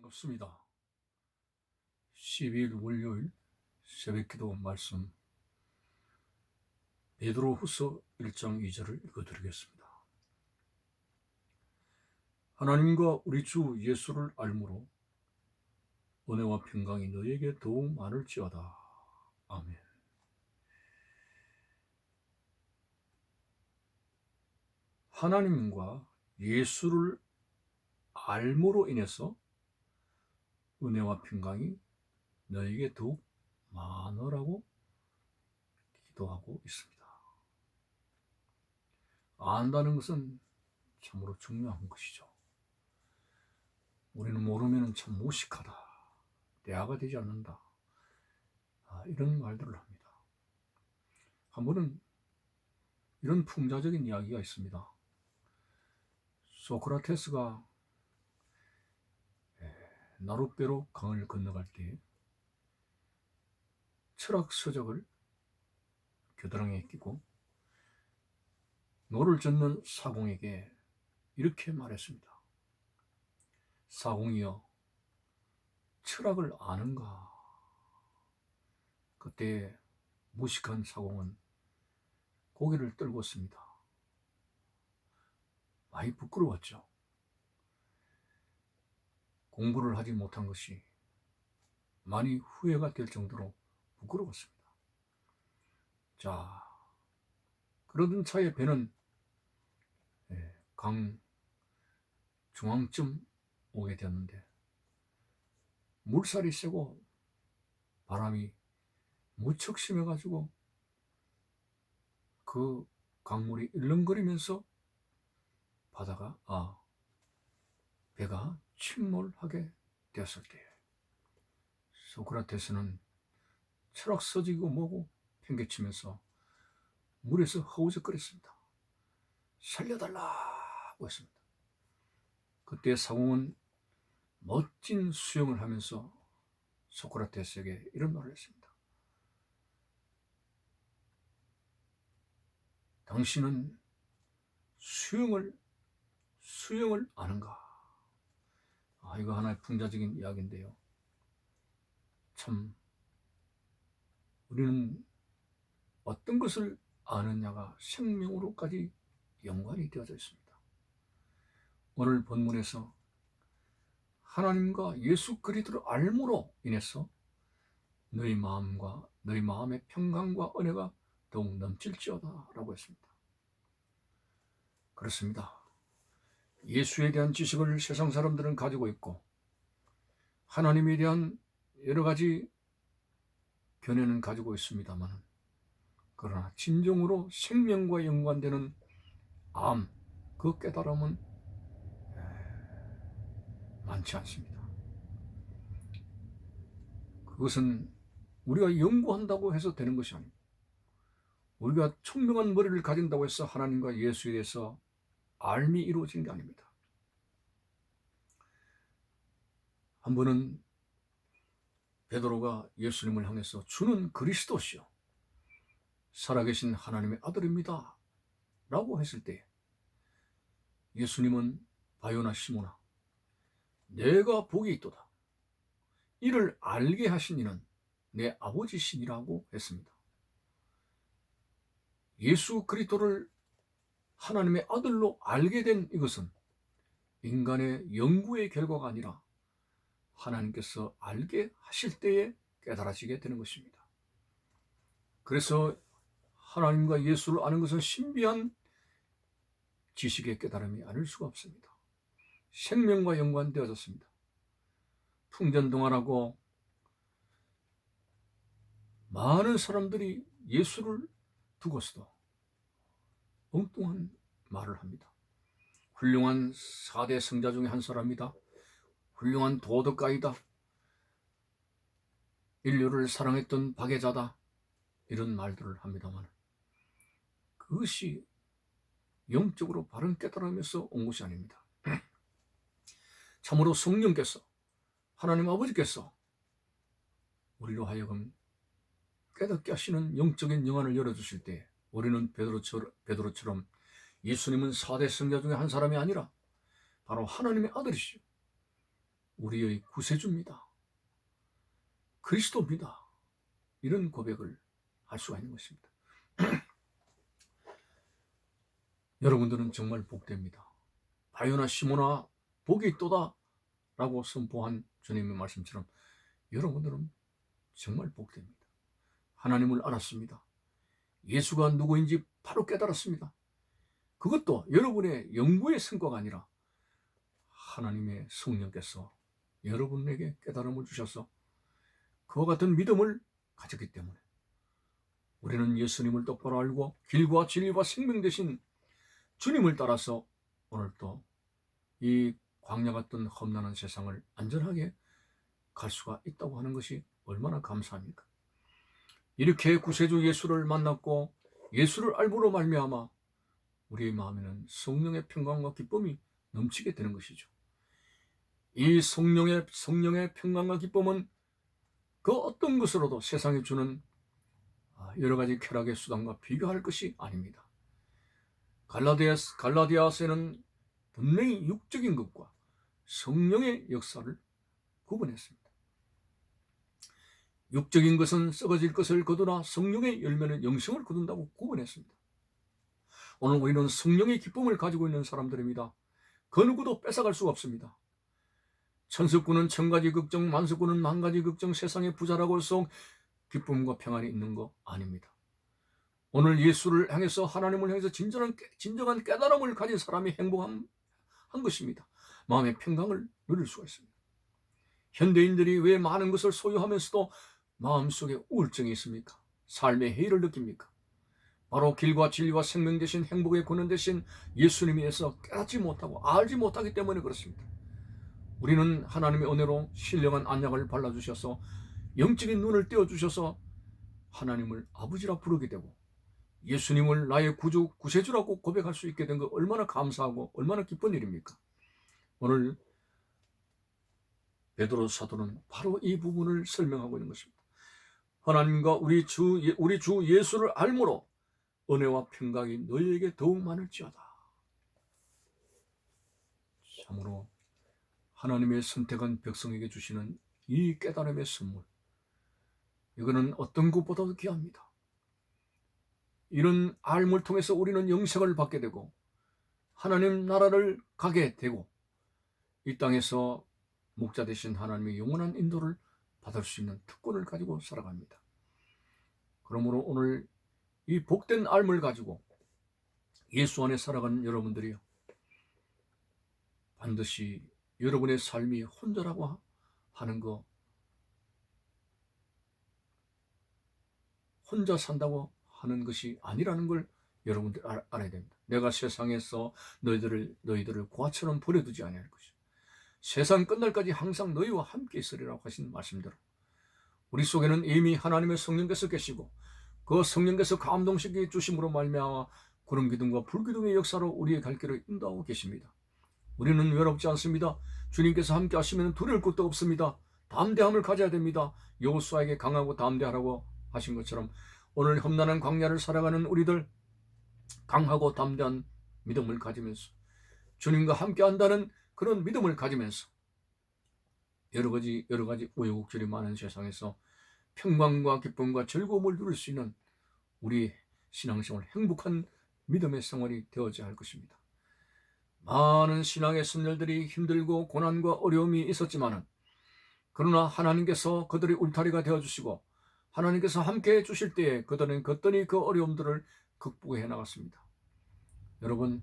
반갑습니다. 12일 월요일 새벽기도 말씀 베드로후서 1장 2절을 읽어드리겠습니다. 하나님과 우리 주 예수를 알므로 은혜와 평강이 너에게 더욱 많을지어다. 아멘. 하나님과 예수를 알므로 인해서 은혜와 평강이 너에게 더욱 많으라고 기도하고 있습니다. 안다는 것은 참으로 중요한 것이죠. 우리는 모르면 참 무식하다, 대화가 되지 않는다, 이런 말들을 합니다. 한 번은 이런 풍자적인 이야기가 있습니다. 소크라테스가 나룻배로 강을 건너갈 때 철학 서적을 겨드랑이에 끼고 노를 젓는 사공에게 이렇게 말했습니다. 사공이여, 철학을 아는가? 그때 무식한 사공은 고개를 떨궜습니다. 많이 부끄러웠죠. 공부를 하지 못한 것이 많이 후회가 될 정도로 부끄러웠습니다. 자, 그러던 차에 배는 강 중앙쯤 오게 되었는데 물살이 세고 바람이 무척 심해가지고 그 강물이 일렁거리면서 바다가 배가 침몰하게 되었을 때 소크라테스는 철학 서지고 뭐고 팽개치면서 물에서 허우적거렸습니다. 살려달라고 했습니다. 그때 사공은 멋진 수영을 하면서 소크라테스에게 이런 말을 했습니다. 당신은 수영을 아는가? 이거 하나의 풍자적인 이야기인데요. 참 우리는 어떤 것을 아느냐가 생명으로까지 연관이 되어져 있습니다. 오늘 본문에서 하나님과 예수 그리스도를 알므로 인해서 너희 마음과 너희 마음의 평강과 은혜가 더욱 넘칠지어다 라고 했습니다. 그렇습니다. 예수에 대한 지식을 세상 사람들은 가지고 있고 하나님에 대한 여러 가지 견해는 가지고 있습니다만, 그러나 진정으로 생명과 연관되는 그 깨달음은 많지 않습니다. 그것은 우리가 연구한다고 해서 되는 것이 아닙니다. 우리가 총명한 머리를 가진다고 해서 하나님과 예수에 대해서 알미 이루어진 게 아닙니다. 한 번은 베드로가 예수님을 향해서 주는 그리스도시요 살아계신 하나님의 아들입니다 라고 했을 때 예수님은 바요나 시모나, 내가 복이 있도다. 이를 알게 하신 이는 내 아버지시니라고 했습니다. 예수 그리스도를 하나님의 아들로 알게 된 이것은 인간의 연구의 결과가 아니라 하나님께서 알게 하실 때에 깨달아지게 되는 것입니다. 그래서 하나님과 예수를 아는 것은 신비한 지식의 깨달음이 아닐 수가 없습니다. 생명과 연관되어졌습니다. 풍전등화라고 많은 사람들이 예수를 두고서도 엉뚱한 말을 합니다. 훌륭한 4대 성자 중에 한 사람이다. 훌륭한 도덕가이다. 인류를 사랑했던 박애자다. 이런 말들을 합니다만 그것이 영적으로 바른 깨달음에서 온 것이 아닙니다. 참으로 성령께서, 하나님 아버지께서 우리로 하여금 깨닫게 하시는 영적인 영안을 열어주실 때 우리는 베드로처럼 예수님은 4대 성자 중에 한 사람이 아니라 바로 하나님의 아들이시죠. 우리의 구세주입니다. 그리스도입니다. 이런 고백을 할 수가 있는 것입니다. 여러분들은 정말 복됩니다. 바요나 시모나 복이 있도다 라고 선포한 주님의 말씀처럼 여러분들은 정말 복됩니다. 하나님을 알았습니다. 예수가 누구인지 바로 깨달았습니다. 그것도 여러분의 연구의 성과가 아니라 하나님의 성령께서 여러분에게 깨달음을 주셔서 그와 같은 믿음을 가졌기 때문에 우리는 예수님을 똑바로 알고 길과 진리와 생명 되신 주님을 따라서 오늘도 이 광야 같은 험난한 세상을 안전하게 갈 수가 있다고 하는 것이 얼마나 감사합니까? 이렇게 구세주 예수를 만났고 예수를 알므로 말미암아 우리의 마음에는 성령의 평강과 기쁨이 넘치게 되는 것이죠. 이 성령의 평강과 기쁨은 그 어떤 것으로도 세상이 주는 여러 가지 쾌락의 수단과 비교할 것이 아닙니다. 갈라디아서에는 분명히 육적인 것과 성령의 역사를 구분했습니다. 육적인 것은 썩어질 것을 거두나 성령의 열매는 영생을 거둔다고 구분했습니다. 오늘 우리는 성령의 기쁨을 가지고 있는 사람들입니다. 그 누구도 뺏어갈 수가 없습니다. 천석군은 천가지 걱정, 만석군은 만가지 걱정, 세상의 부자라고 해서 기쁨과 평안이 있는 거 아닙니다. 오늘 예수를 향해서 하나님을 향해서 진정한 깨달음을 가진 사람이 행복한 것입니다. 마음의 평강을 누릴 수가 있습니다. 현대인들이 왜 많은 것을 소유하면서도 마음속에 우울증이 있습니까? 삶의 해이를 느낍니까? 바로 길과 진리와 생명 되신 행복의 근원 되신 예수님에서 깨닫지 못하고 알지 못하기 때문에 그렇습니다. 우리는 하나님의 은혜로 신령한 안약을 발라주셔서 영적인 눈을 떼어주셔서 하나님을 아버지라 부르게 되고 예수님을 나의 구주, 구세주라고 고백할 수 있게 된 거 얼마나 감사하고 얼마나 기쁜 일입니까? 오늘 베드로 사도는 바로 이 부분을 설명하고 있는 것입니다. 하나님과 우리 주 예수를 알므로 은혜와 평강이 너희에게 더욱 많을지어다. 참으로 하나님의 선택한 백성에게 주시는 이 깨달음의 선물, 이거는 어떤 것보다도 귀합니다. 이런 알물 통해서 우리는 영생을 받게 되고 하나님 나라를 가게 되고 이 땅에서 목자 되신 하나님의 영원한 인도를 받을 수 있는 특권을 가지고 살아갑니다. 그러므로 오늘 이 복된 알물 가지고 예수 안에 살아가는 여러분들이요, 반드시 여러분의 삶이 혼자라고 하는 거, 혼자 산다고 하는 것이 아니라는 걸 여러분들 알아야 됩니다. 내가 세상에서 너희들을 고아처럼 버려두지 아니할 것이요, 세상 끝날까지 항상 너희와 함께 있으리라고 하신 말씀대로 우리 속에는 이미 하나님의 성령께서 계시고 그 성령께서 감동시켜 주심으로 말미암아 구름 기둥과 불 기둥의 역사로 우리의 갈 길을 인도하고 계십니다. 우리는 외롭지 않습니다. 주님께서 함께 하시면 두려울 것도 없습니다. 담대함을 가져야 됩니다. 여호수아에게 강하고 담대하라고 하신 것처럼 오늘 험난한 광야를 살아가는 우리들 강하고 담대한 믿음을 가지면서 주님과 함께 한다는 그런 믿음을 가지면서 여러 가지 우여곡절이 많은 세상에서 평강과 기쁨과 즐거움을 누릴 수 있는 우리 신앙생활, 행복한 믿음의 생활이 되어져야 할 것입니다. 많은 신앙의 선열들이 힘들고 고난과 어려움이 있었지만은 그러나 하나님께서 그들의 울타리가 되어주시고 하나님께서 함께 해주실 때에 그들은 거뜬히 그 어려움들을 극복해 나갔습니다. 여러분,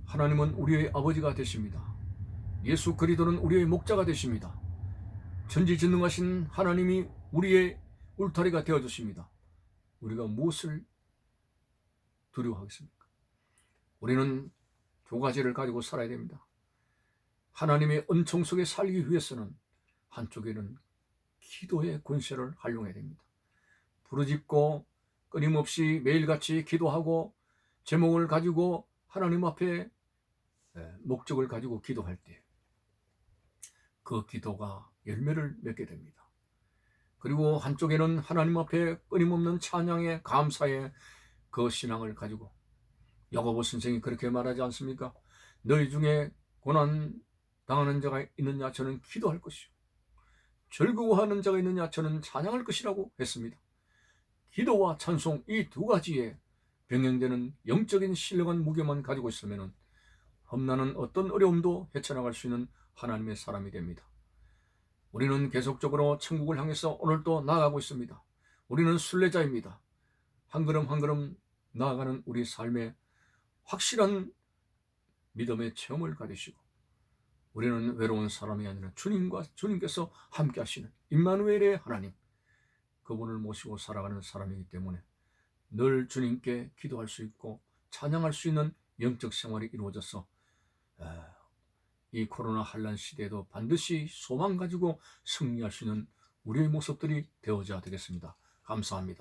하나님은 우리의 아버지가 되십니다. 예수 그리스도는 우리의 목자가 되십니다. 전지전능하신 하나님이 우리의 울타리가 되어주십니다. 우리가 무엇을 두려워하겠습니까? 우리는 두 가지를 가지고 살아야 됩니다. 하나님의 은총 속에 살기 위해서는 한쪽에는 기도의 권세를 활용해야 됩니다. 부르짖고 끊임없이 매일같이 기도하고 제목을 가지고 하나님 앞에 목적을 가지고 기도할 때 그 기도가 열매를 맺게 됩니다. 그리고 한쪽에는 하나님 앞에 끊임없는 찬양의 감사의 그 신앙을 가지고 야고보 선생이 그렇게 말하지 않습니까? 너희 중에 고난 당하는 자가 있느냐 저는 기도할 것이요 즐거워하는 자가 있느냐 저는 찬양할 것이라고 했습니다. 기도와 찬송 이 두 가지에 병행되는 영적인 신령한 무게만 가지고 있으면 험난한 어떤 어려움도 헤쳐나갈 수 있는 하나님의 사람이 됩니다. 우리는 계속적으로 천국을 향해서 오늘도 나아가고 있습니다. 우리는 순례자입니다. 한 걸음 한 걸음 나아가는 우리 삶에 확실한 믿음의 체험을 가지시고 우리는 외로운 사람이 아니라 주님께서 함께 하시는 임마누엘의 하나님, 그분을 모시고 살아가는 사람이기 때문에 늘 주님께 기도할 수 있고 찬양할 수 있는 영적 생활이 이루어져서 이 코로나 한란 시대에도 반드시 소망 가지고 승리할 수 있는 우리의 모습들이 되어져야 되겠습니다. 감사합니다.